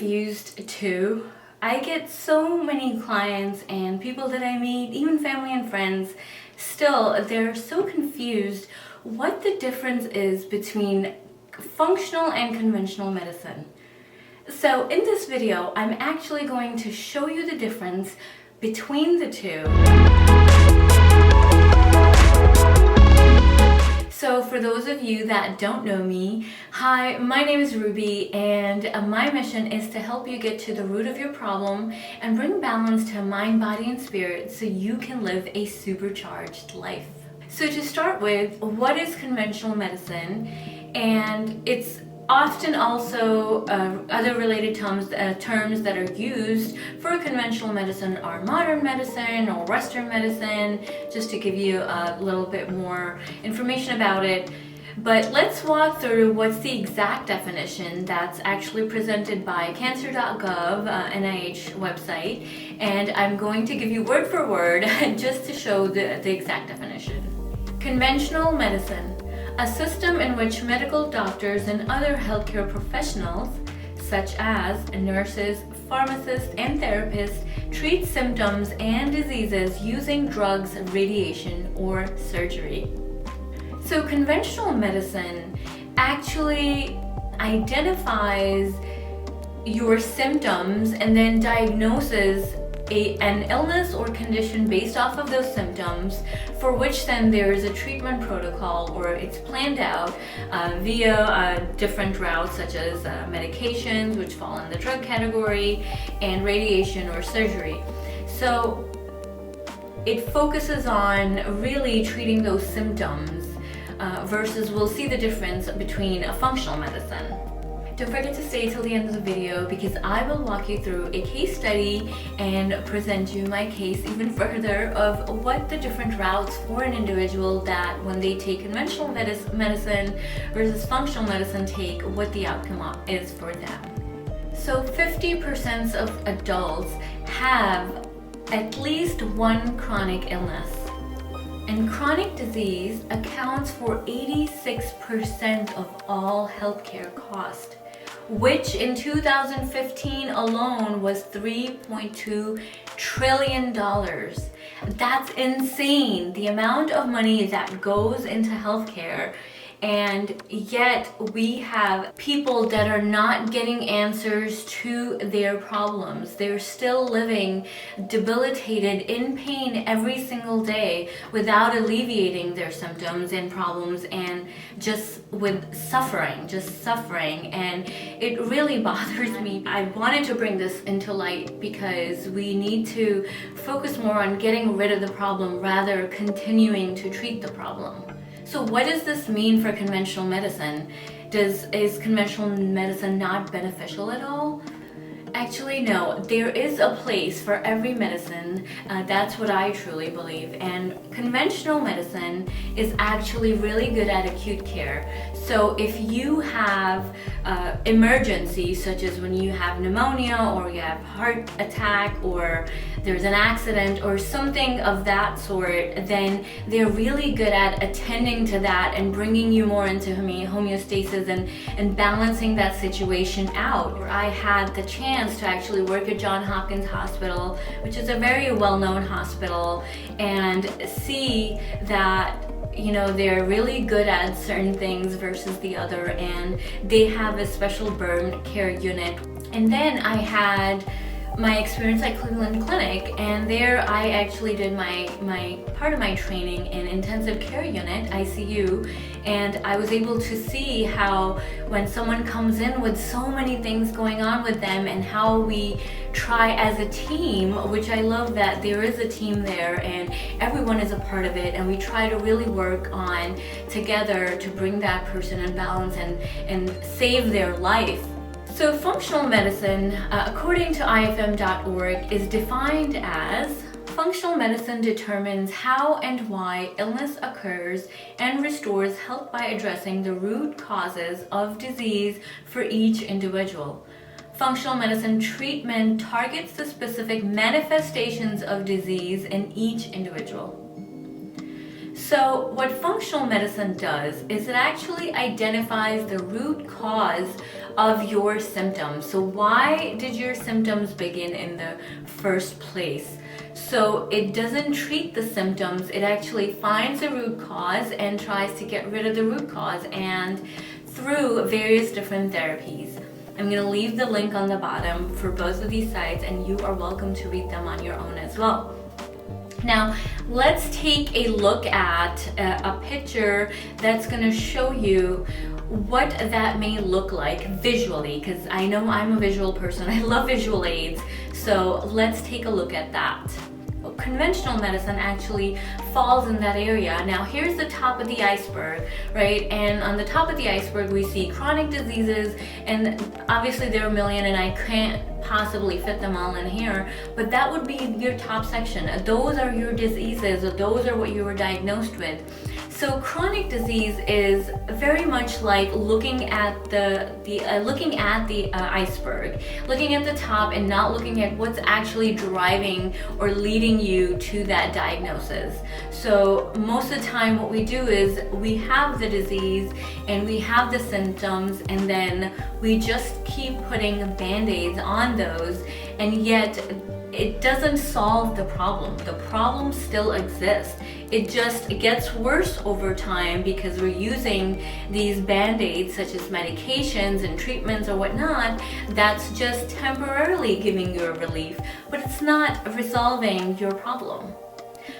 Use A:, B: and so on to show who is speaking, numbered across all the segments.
A: confused too. I get so many clients and people that I meet, even family and friends, still they're so confused what the difference is between functional and conventional medicine. So in this video, I'm actually going to show you the difference between the two. So for those of you that don't know me, hi, my name is Ruby, and my mission is to help you get to the root of your problem and bring balance to mind, body, and spirit so you can live a supercharged life. So to start with, what is conventional medicine? And it's often also other related terms that are used for conventional medicine are modern medicine or Western medicine, just to give you a little bit more information about it. But let's walk through what's the exact definition that's actually presented by cancer.gov, NIH website, and I'm going to give you word for word just to show the exact definition. Conventional medicine: a system in which medical doctors and other healthcare professionals, such as nurses, pharmacists, and therapists, treat symptoms and diseases using drugs, radiation, or surgery. So conventional medicine actually identifies your symptoms and then diagnoses an illness or condition based off of those symptoms, for which then there is a treatment protocol, or it's planned out via different routes such as medications, which fall in the drug category, and radiation or surgery. So it focuses on really treating those symptoms versus we'll see the difference between a functional medicine. Don't forget to stay till the end of the video because I will walk you through a case study and present you my case even further of what the different routes for an individual that when they take conventional medicine versus functional medicine take, what the outcome is for them. So 50% of adults have at least one chronic illness. And chronic disease accounts for 86% of all healthcare costs, which in 2015 alone was $3.2 trillion. That's insane, the amount of money that goes into healthcare. And yet we have people that are not getting answers to their problems. They're still living debilitated, in pain every single day without alleviating their symptoms and problems, and just with suffering. And it really bothers me. I wanted to bring this into light because we need to focus more on getting rid of the problem rather continuing to treat the problem. So what does this mean for conventional medicine? Is conventional medicine not beneficial at all? Actually, no. There is a place for every medicine. That's what I truly believe. And conventional medicine is actually really good at acute care. So if you have emergencies, such as when you have pneumonia or you have heart attack or there's an accident or something of that sort, then they're really good at attending to that and bringing you more into homeostasis and balancing that situation out. I had the chance to actually work at Johns Hopkins Hospital, which is a very well-known hospital, and see that they're really good at certain things versus the other, and they have a special burn care unit. And then I had my experience at Cleveland Clinic, and there I actually did my part of my training in intensive care unit, ICU, and I was able to see how when someone comes in with so many things going on with them and how we try as a team, which I love that there is a team there and everyone is a part of it, and we try to really work on together to bring that person in balance and save their life. So functional medicine, according to IFM.org, is defined as: functional medicine determines how and why illness occurs and restores health by addressing the root causes of disease for each individual. Functional medicine treatment targets the specific manifestations of disease in each individual. So what functional medicine does is it actually identifies the root cause of your symptoms. So why did your symptoms begin in the first place? So it doesn't treat the symptoms, it actually finds the root cause and tries to get rid of the root cause, and through various different therapies. I'm going to leave the link on the bottom for both of these sites, and you are welcome to read them on your own as well. Now, let's take a look at a picture that's going to show you what that may look like visually, because I know I'm a visual person. I love visual aids. So let's take a look at that. Conventional medicine actually falls in that area. Now here's the top of the iceberg, right? And on the top of the iceberg we see chronic diseases, and obviously there are a million and I can't possibly fit them all in here, but that would be your top section. Those are your diseases, or those are what you were diagnosed with. So chronic disease is very much like looking at the iceberg, looking at the top and not looking at what's actually driving or leading you to that diagnosis. So most of the time what we do is we have the disease and we have the symptoms, and then we just keep putting band-aids on those, and yet it doesn't solve the problem. The problem still exists. It just gets worse over time because we're using these band-aids such as medications and treatments or whatnot that's just temporarily giving you a relief, but it's not resolving your problem.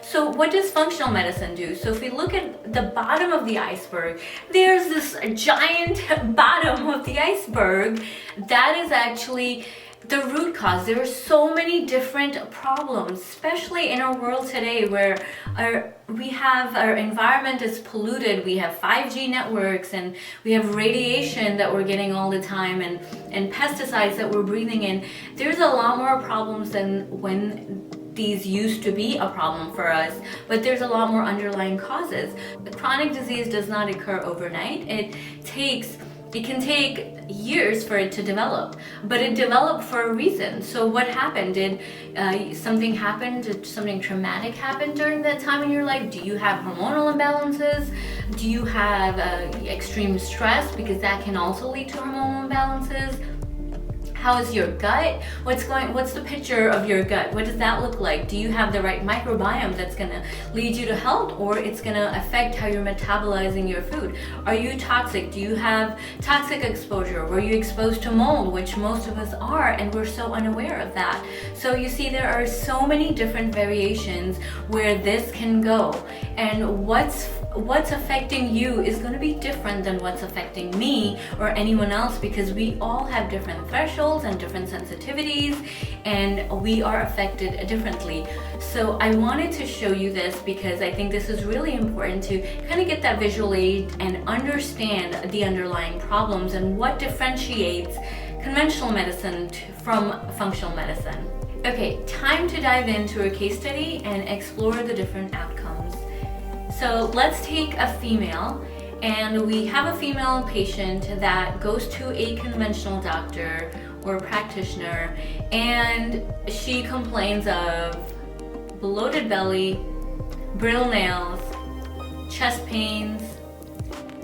A: So what does functional medicine do? So if we look at the bottom of the iceberg, there's this giant bottom of the iceberg that is actually the root cause. There are so many different problems, especially in our world today where our environment is polluted. We have 5G networks and we have radiation that we're getting all the time, and pesticides that we're breathing in. There's a lot more problems than when these used to be a problem for us, but there's a lot more underlying causes. Chronic disease does not occur overnight. It can take years for it to develop, but it developed for a reason. So what happened? Did something happen? Did something traumatic happen during that time in your life? Do you have hormonal imbalances? Do you have extreme stress? Because that can also lead to hormonal imbalances. How is your gut? What's the picture of your gut? What does that look like? Do you have the right microbiome that's gonna lead you to health, or it's gonna affect how you're metabolizing your food? Are you toxic? Do you have toxic exposure? Were you exposed to mold, which most of us are, and we're so unaware of that? So you see, there are so many different variations where this can go, and what's affecting you is going to be different than what's affecting me or anyone else, because we all have different thresholds and different sensitivities, and we are affected differently. So I wanted to show you this because I think this is really important to kind of get that visual aid and understand the underlying problems and what differentiates conventional medicine from functional medicine. Okay, time to dive into a case study and explore the different outcomes. So let's take a female, and we have a female patient that goes to a conventional doctor or practitioner, and she complains of bloated belly, brittle nails, chest pains,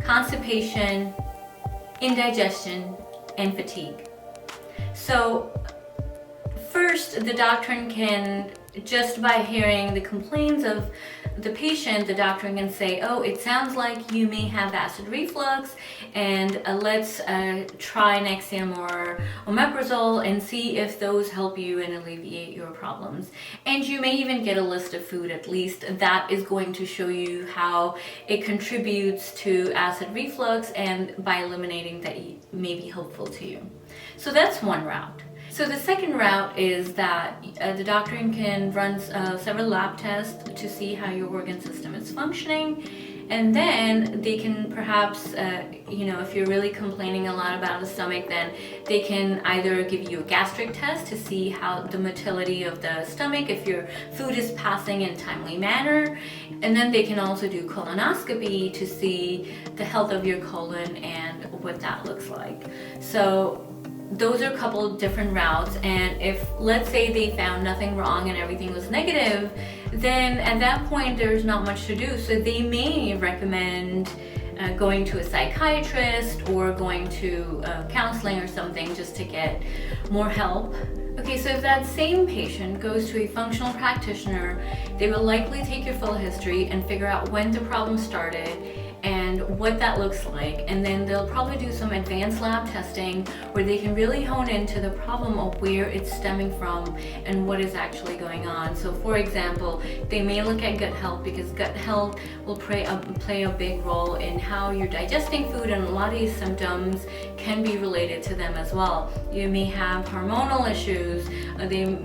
A: constipation, indigestion, and fatigue. So first, the doctor can, just by hearing the complaints of the patient, the doctor can say, oh, it sounds like you may have acid reflux, and let's try Nexium or omeprazole and see if those help you and alleviate your problems. And you may even get a list of food, at least that is going to show you how it contributes to acid reflux, and by eliminating that may be helpful to you. So that's one route. So the second route is that the doctor can run several lab tests to see how your organ system is functioning, and then they can perhaps, if you're really complaining a lot about the stomach, then they can either give you a gastric test to see how the motility of the stomach, if your food is passing in a timely manner, and then they can also do colonoscopy to see the health of your colon and what that looks like. So those are a couple of different routes, and if, let's say, they found nothing wrong and everything was negative, then at that point there's not much to do. So they may recommend going to a psychiatrist or going to counseling or something just to get more help. Okay, so if that same patient goes to a functional practitioner, they will likely take your full history and figure out when the problem started and what that looks like, and then they'll probably do some advanced lab testing where they can really hone into the problem of where it's stemming from and what is actually going on. So for example, they may look at gut health, because gut health will play a big role in how you're digesting food, and a lot of these symptoms can be related to them as well. You may have hormonal issues,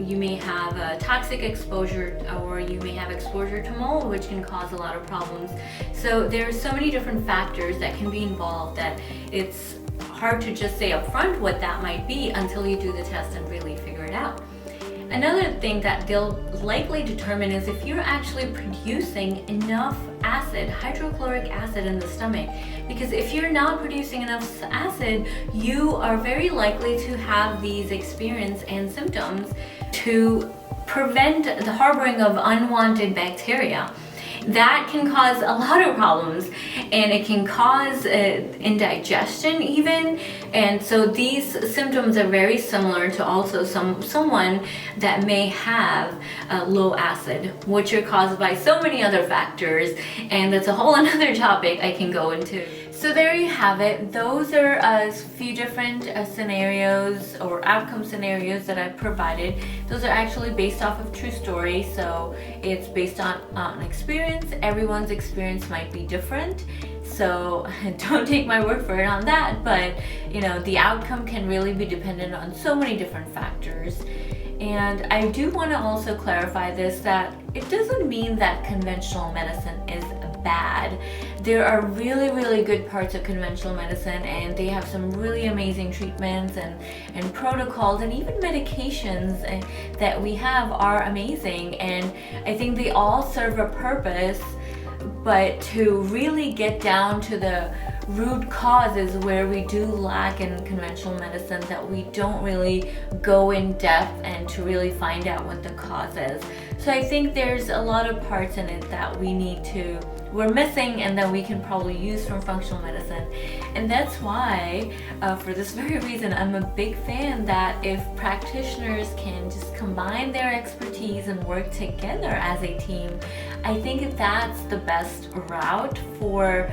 A: you may have toxic exposure, or you may have exposure to mold, which can cause a lot of problems. So there's so many different factors that can be involved that it's hard to just say up front what that might be until you do the test and really figure it out. Another thing that they'll likely determine is if you're actually producing enough acid, hydrochloric acid in the stomach. Because if you're not producing enough acid, you are very likely to have these experiences and symptoms to prevent the harboring of unwanted bacteria. That can cause a lot of problems, and it can cause indigestion even. And so these symptoms are very similar to also someone that may have low acid, which are caused by so many other factors, and that's a whole another topic I can go into. So there you have it. Those are a few different scenarios or outcome scenarios that I've provided. Those are actually based off of true story, so it's based on experience. Everyone's experience might be different, so don't take my word for it on that, but the outcome can really be dependent on so many different factors. And I do want to also clarify this, that it doesn't mean that conventional medicine is bad. There are really, really good parts of conventional medicine, and they have some really amazing treatments and protocols, and even medications that we have are amazing, and I think they all serve a purpose. But to really get down to the root cause is where we do lack in conventional medicine, that we don't really go in depth and to really find out what the cause is. So I think there's a lot of parts in it that we're missing, and that we can probably use from functional medicine. And that's why, for this very reason, I'm a big fan that if practitioners can just combine their expertise and work together as a team, I think that's the best route for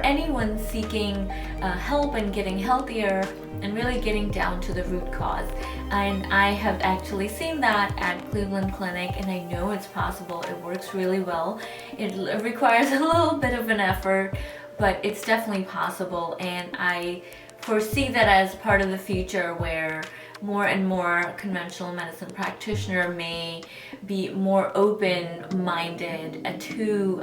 A: anyone seeking help and getting healthier and really getting down to the root cause. And I have actually seen that at Cleveland Clinic, and I know it's possible. It works really well. It requires a little bit of an effort, but it's definitely possible, and I foresee that as part of the future, where more and more conventional medicine practitioner may be more open-minded to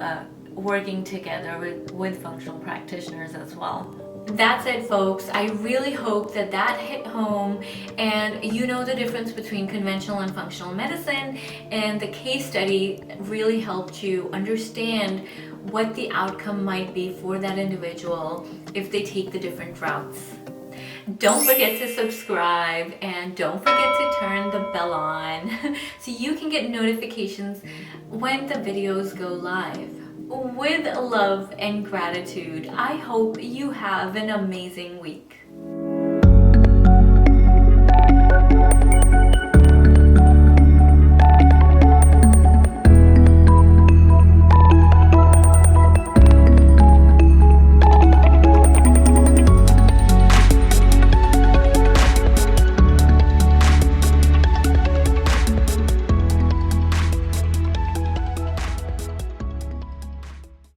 A: working together with functional practitioners as well. That's it, folks. I really hope that hit home, and you know the difference between conventional and functional medicine, and the case study really helped you understand what the outcome might be for that individual if they take the different routes. Don't forget to subscribe, and don't forget to turn the bell on so you can get notifications when the videos go live. With love and gratitude, I hope you have an amazing week.